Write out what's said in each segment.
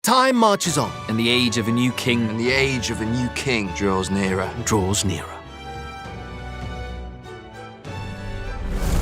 Time marches on. And the age of a new king And the age of a new king draws nearer. draws nearer.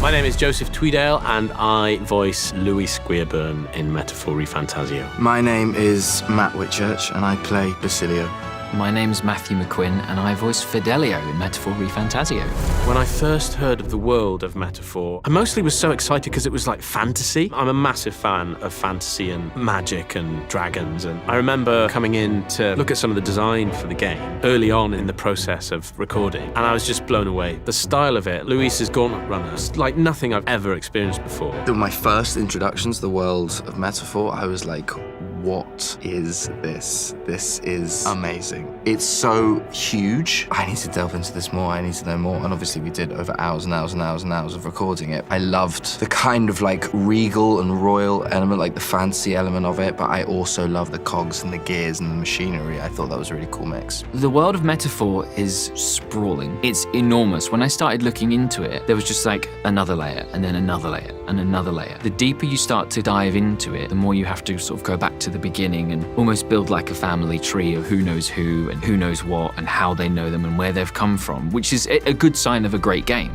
My name is Joseph Tweedale, and I voice Louis Squeerburn in Metaphor ReFantazio. My name is Matt Whitchurch, and I play Basilio. My name's Mathew McQuinn, and I voice Fidelio in Metaphor ReFantazio. When I first heard of the world of Metaphor, I mostly was so excited because it was like fantasy. I'm a massive fan of fantasy and magic and dragons, and I remember coming in to look at some of the design for the game early on in the process of recording, and I was just blown away. The style of it, Luis's Gauntlet Runners, like nothing I've ever experienced before. My first introduction to the world of Metaphor, I was like, what is this? This is amazing. It's so huge. I need to delve into this more. I need to know more. And obviously we did over hours and hours and hours and hours of recording it. I loved the kind of like regal and royal element, like the fancy element of it, but I also love the cogs and the gears and the machinery. I thought that was a really cool mix. The world of Metaphor is sprawling. It's enormous. When I started looking into it, there was just like another layer and then another layer and another layer. The deeper you start to dive into it, the more you have to sort of go back to the beginning and almost build like a family tree of who knows who and who knows what and how they know them and where they've come from, which is a good sign of a great game.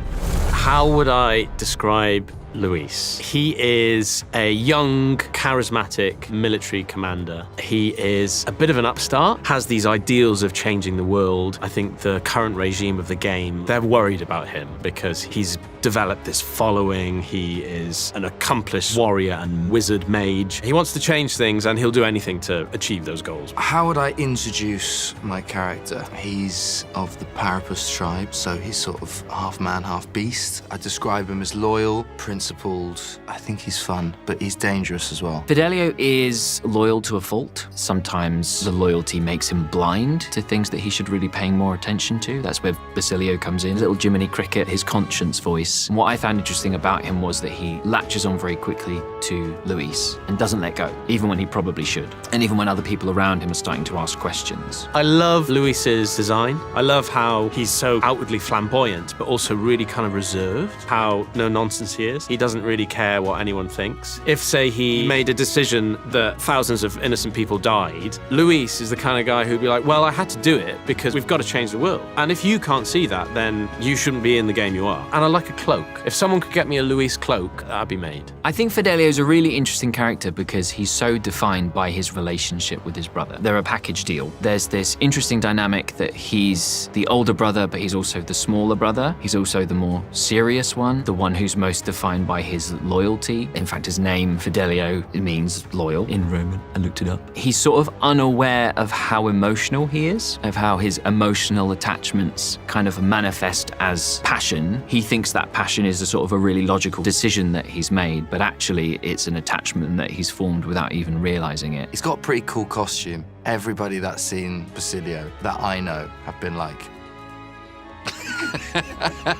How would I describe Luis? He is a young, charismatic military commander. He is a bit of an upstart, has these ideals of changing the world. I think the current regime of the game, they're worried about him because he's developed this following. He is an accomplished warrior and wizard mage. He wants to change things and he'll do anything to achieve those goals. How would I introduce my character? He's of the Parapus tribe, so he's sort of half man, half beast. I describe him as loyal, principled. I think he's fun, but he's dangerous as well. Fidelio is loyal to a fault. Sometimes the loyalty makes him blind to things that he should really pay more attention to. That's where Basilio comes in. Little Jiminy Cricket, his conscience voice. And what I found interesting about him was that he latches on very quickly to Luis and doesn't let go, even when he probably should. And even when other people around him are starting to ask questions. I love Luis's design. I love how he's so outwardly flamboyant, but also really kind of reserved. How no nonsense he is. He doesn't really care what anyone thinks. If, say, he made a decision that thousands of innocent people died, Luis is the kind of guy who'd be like, well, I had to do it because we've got to change the world. And if you can't see that, then you shouldn't be in the game you are. And I like a cloak. If someone could get me a Luis cloak, that'd be made. I think Fidelio's a really interesting character because he's so defined by his relationship with his brother. They're a package deal. There's this interesting dynamic that he's the older brother, but he's also the smaller brother. He's also the more serious one, the one who's most defined by his loyalty. In fact, his name, Fidelio, means loyal in Roman. I looked it up. He's sort of unaware of how emotional he is, of how his emotional attachments kind of manifest as passion. He thinks that passion is a sort of a really logical decision that he's made, but actually it's an attachment that he's formed without even realizing it. He's got a pretty cool costume. Everybody that's seen Basilio that I know have been like,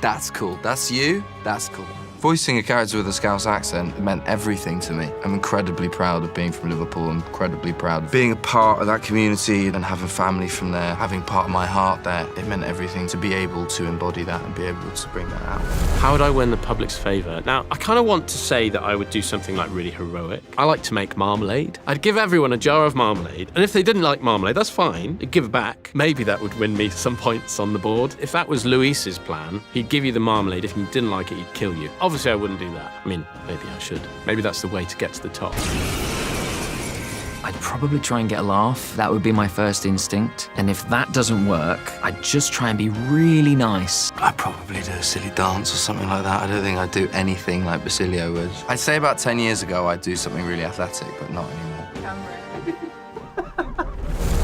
that's cool. That's you? That's cool. Voicing a character with a Scouse accent meant everything to me. I'm incredibly proud of being from Liverpool. I'm incredibly proud of being a part of that community and having family from there, having part of my heart there. It meant everything to be able to embody that and be able to bring that out. How would I win the public's favour? Now, I kind of want to say that I would do something like really heroic. I like to make marmalade. I'd give everyone a jar of marmalade, and if they didn't like marmalade, that's fine. I'd give it back. Maybe that would win me some points on the board. If that was Luis's plan, he'd give you the marmalade. If you didn't like it, he'd kill you. Obviously, I wouldn't do that. I mean, maybe I should. Maybe that's the way to get to the top. I'd probably try and get a laugh. That would be my first instinct. And if that doesn't work, I'd just try and be really nice. I'd probably do a silly dance or something like that. I don't think I'd do anything like Basilio would. I'd say about 10 years ago, I'd do something really athletic, but not anymore.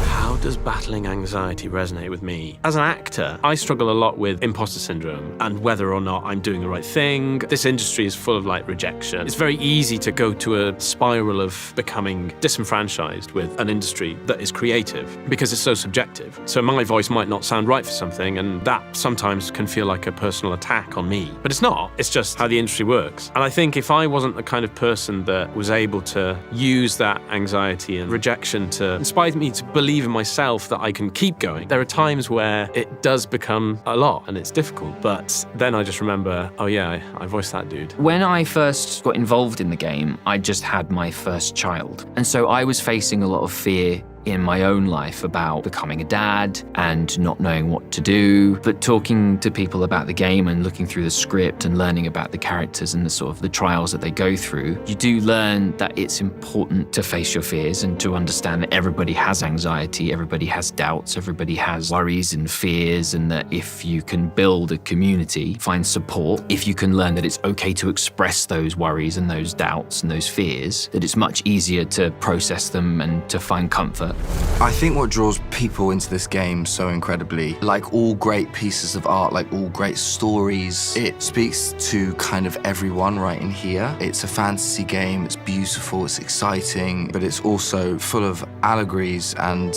How does battling anxiety resonate with me? As an actor, I struggle a lot with imposter syndrome and whether or not I'm doing the right thing. This industry is full of rejection. It's very easy to go to a spiral of becoming disenfranchised with an industry that is creative because it's so subjective. So my voice might not sound right for something, and that sometimes can feel like a personal attack on me. But it's not. It's just how the industry works. And I think if I wasn't the kind of person that was able to use that anxiety and rejection to inspire me to believe in myself myself that I can keep going. There are times where it does become a lot and it's difficult, but then I just remember, oh yeah, I voiced that dude. When I first got involved in the game, I just had my first child. And so I was facing a lot of fear in my own life about becoming a dad and not knowing what to do. But talking to people about the game and looking through the script and learning about the characters and the sort of the trials that they go through, you do learn that it's important to face your fears and to understand that everybody has anxiety, everybody has doubts, everybody has worries and fears, and that if you can build a community, find support, if you can learn that it's okay to express those worries and those doubts and those fears, that it's much easier to process them and to find comfort. I think what draws people into this game so incredibly, like all great pieces of art, like all great stories, it speaks to kind of everyone right in here. It's a fantasy game, it's beautiful, it's exciting, but it's also full of allegories and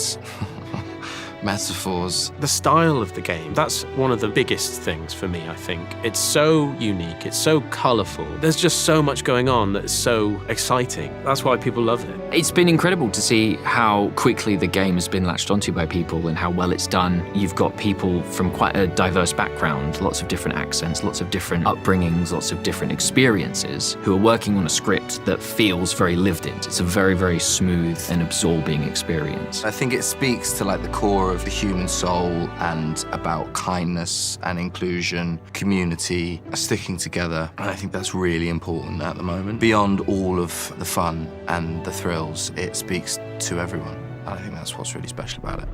metaphors. The style of the game, that's one of the biggest things for me, I think. It's so unique, it's so colourful. There's just so much going on that's so exciting. That's why people love it. It's been incredible to see how quickly the game has been latched onto by people and how well it's done. You've got people from quite a diverse background, lots of different accents, lots of different upbringings, lots of different experiences, who are working on a script that feels very lived in. It's a very, very smooth and absorbing experience. I think it speaks to like the core of the human soul and about kindness and inclusion, community, sticking together. And I think that's really important at the moment. Beyond all of the fun and the thrills, it speaks to everyone. And I think that's what's really special about it.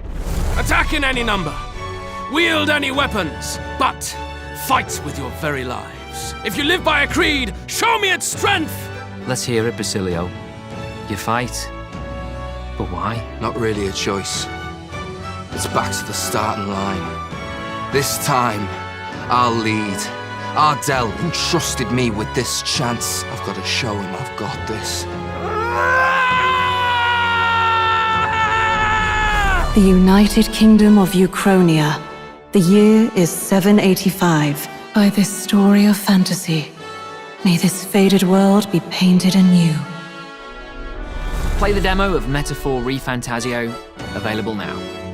Attack in any number. Wield any weapons. But fight with your very lives. If you live by a creed, show me its strength. Let's hear it, Basilio. You fight, but why? Not really a choice. It's back to the starting line. This time, I'll lead. Ardell entrusted me with this chance. I've got to show him I've got this. The United Kingdom of Uchronia. The year is 785. By this story of fantasy, may this faded world be painted anew. Play the demo of Metaphor ReFantazio, available now.